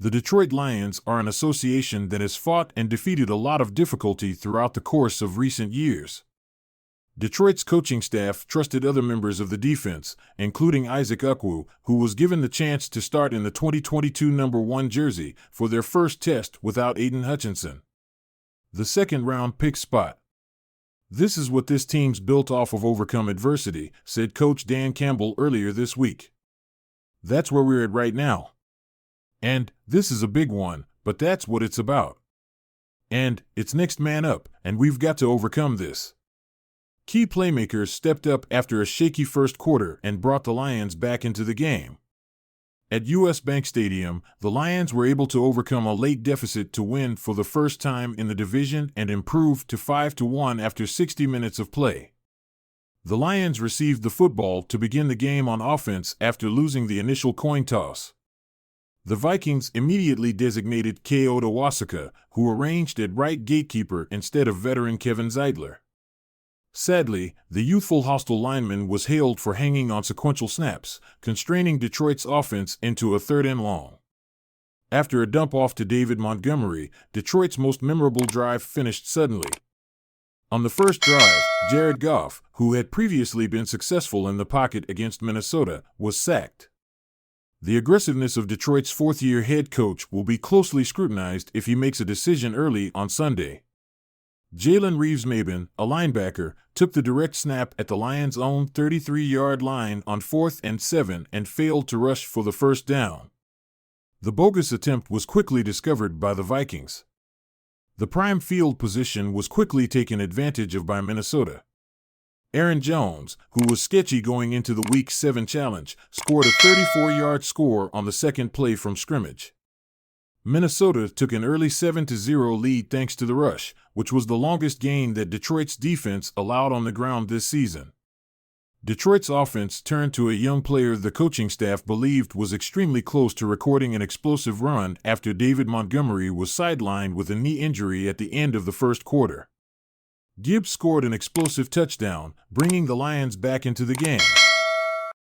The Detroit Lions are an association that has fought and defeated a lot of difficulty throughout the course of recent years. Detroit's coaching staff trusted other members of the defense, including Isaac Ukwu, who was given the chance to start in the 2022 number 1 jersey for their first test without Aiden Hutchinson, the second-round pick spot. "This is what this team's built off of: overcome adversity," said Coach Dan Campbell earlier this week. "That's where we're at right now. And this is a big one, but that's what it's about. And it's next man up, and we've got to overcome this." Key playmakers stepped up after a shaky first quarter and brought the Lions back into the game. At U.S. Bank Stadium, the Lions were able to overcome a late deficit to win for the first time in the division and improve to 5-1 after 60 minutes of play. The Lions received the football to begin the game on offense after losing the initial coin toss. The Vikings immediately designated K.O. Wasaka, who arranged at right gatekeeper instead of veteran Kevin Zeidler. Sadly, the youthful hostile lineman was hailed for hanging on sequential snaps, constraining Detroit's offense into a 3rd and long. After a dump-off to David Montgomery, Detroit's most memorable drive finished suddenly. On the first drive, Jared Goff, who had previously been successful in the pocket against Minnesota, was sacked. The aggressiveness of Detroit's 4th-year head coach will be closely scrutinized if he makes a decision early on Sunday. Jalen Reeves-Maybin, a linebacker, took the direct snap at the Lions' own 33-yard line on 4th and 7 and failed to rush for the first down. The bogus attempt was quickly discovered by the Vikings. The prime field position was quickly taken advantage of by Minnesota. Aaron Jones, who was sketchy going into the Week 7 challenge, scored a 34-yard score on the second play from scrimmage. Minnesota took an early 7-0 lead thanks to the rush, which was the longest gain that Detroit's defense allowed on the ground this season. Detroit's offense turned to a young player the coaching staff believed was extremely close to recording an explosive run after David Montgomery was sidelined with a knee injury at the end of the first quarter. Gibbs scored an explosive touchdown, bringing the Lions back into the game.